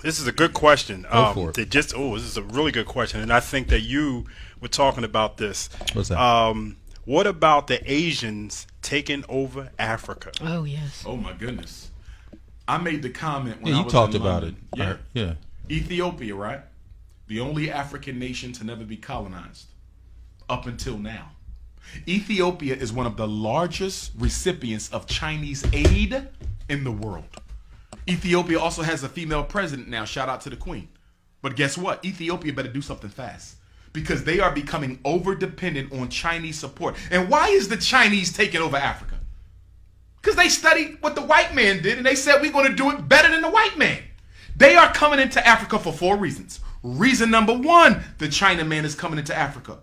This is a good question. Go for it. This is a really good question, and I think that you were talking about this. What's that? What about the Asians taking over Africa? Oh yes. Oh my goodness. I made the comment when Yeah, I you was talked in about London. it. Yeah. Yeah. Ethiopia, right? The only African nation to never be colonized up until now. Ethiopia is one of the largest recipients of Chinese aid in the world. Ethiopia also has a female president now. Shout out to the queen. But guess what? Ethiopia better do something fast because they are becoming over dependent on Chinese support. And why is the Chinese taking over Africa? Because they studied what the white man did and they said we're going to do it better than the white man. They are coming into Africa for 4 reasons. Reason number 1, the Chinaman is coming into Africa.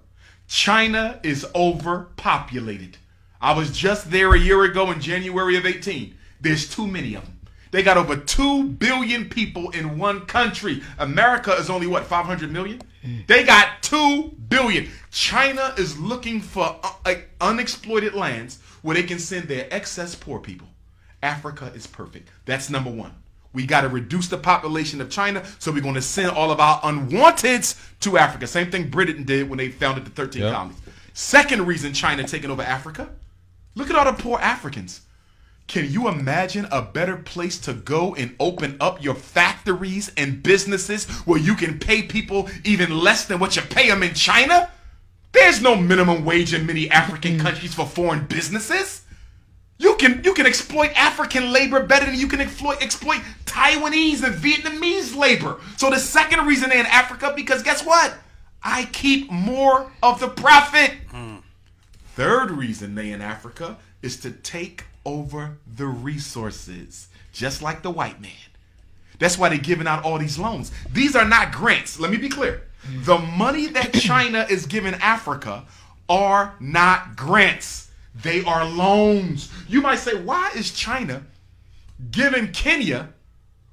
China is overpopulated. I was just there a year ago in January of 18. There's too many of them. They got over 2 billion people in one country. America is only, what, 500 million? They got 2 billion. China is looking for unexploited lands where they can send their excess poor people. Africa is perfect. That's number 1. We got to reduce the population of China, so we're going to send all of our unwanteds to Africa. Same thing Britain did when they founded the 13 colonies. Second reason China taking over Africa, look at all the poor Africans. Can you imagine a better place to go and open up your factories and businesses where you can pay people even less than what you pay them in China? There's no minimum wage in many African countries for foreign businesses. You can exploit African labor better than you can exploit Taiwanese and Vietnamese labor. So the second reason they're in Africa, because guess what? I keep more of the profit. Third reason they in Africa is to take over the resources, just like the white man. That's why they're giving out all these loans. These are not grants. Let me be clear. The money that China is giving Africa are not grants. They are loans. You might say, why is China giving Kenya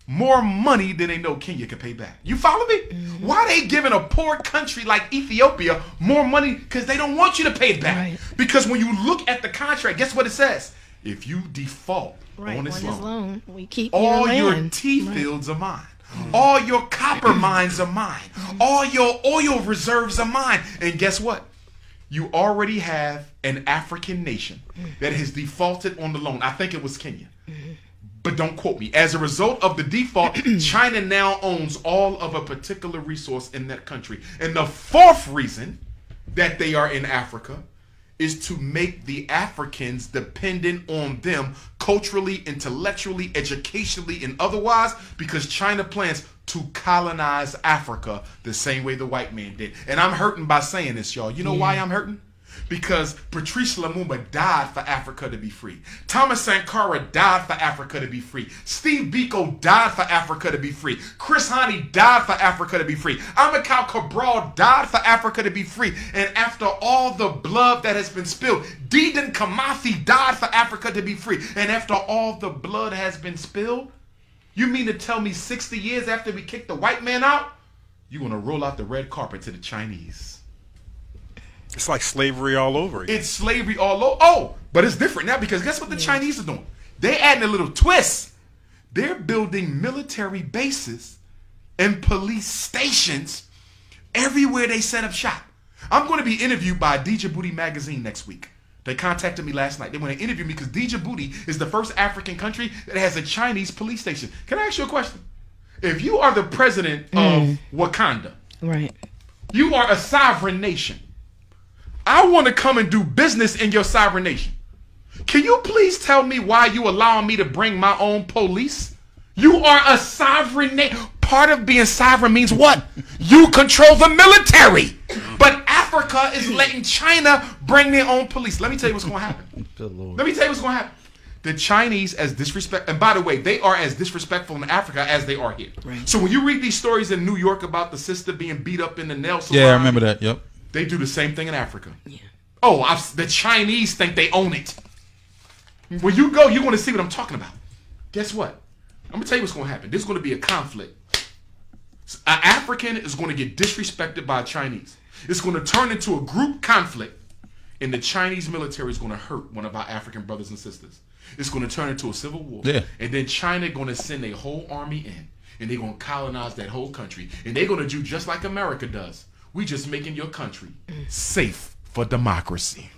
more money than they know Kenya can pay back? You follow me? Why are they giving a poor country like Ethiopia more money? Because they don't want you to pay it back. Right. Because when you look at the contract, guess what it says? If you default on this loan, we keep all your land. tea fields are mine. All your copper mines are mine. All your oil reserves are mine. And guess what? You already have an African nation that has defaulted on the loan. I think it was Kenya. But don't quote me. As a result of the default, China now owns all of a particular resource in that country. And the fourth reason that they are in Africa is to make the Africans dependent on them culturally, intellectually, educationally, and otherwise, because China plans to colonize Africa the same way the white man did. And I'm hurting by saying this, y'all. You know why I'm hurting? Because Patrice Lumumba died for Africa to be free. Thomas Sankara died for Africa to be free. Steve Biko died for Africa to be free. Chris Hani died for Africa to be free. Amilcar Cabral died for Africa to be free. And after all the blood that has been spilled, Dedan Kimathi died for Africa to be free. And after all the blood has been spilled, you mean to tell me 60 years after we kicked the white man out, you're going to roll out the red carpet to the Chinese? It's like slavery all over again. It's slavery all over. Oh, but it's different now because guess what the Chinese are doing? They're adding a little twist. They're building military bases and police stations everywhere they set up shop. I'm going to be interviewed by Djibouti magazine next week. They contacted me last night. They want to interview me because Djibouti is the first African country that has a Chinese police station. Can I ask you a question? If you are the president of Wakanda, Right. you are a sovereign nation. I want to come and do business in your sovereign nation. Can you please tell me why you allowing me to bring my own police? You are a sovereign nation. Part of being sovereign means what? You control the military. But Africa is letting China bring their own police. Let me tell you what's going to happen. Let me tell you what's going to happen. The Chinese as disrespect, and by the way, they are as disrespectful in Africa as they are here. Right. So when you read these stories in New York about the sister being beat up in the nail salon, Yeah, I remember that. Yep. they do the same thing in Africa. Yeah. Oh, the Chinese think they own it. When you go, you're going to see what I'm talking about. Guess what? I'm going to tell you what's going to happen. There's going to be a conflict. An African is going to get disrespected by a Chinese. It's going to turn into a group conflict, and the Chinese military is going to hurt one of our African brothers and sisters. It's going to turn into a civil war. Yeah. And then China going to send a whole army in. and they're going to colonize that whole country. And they're going to do just like America does. We just making your country safe for democracy.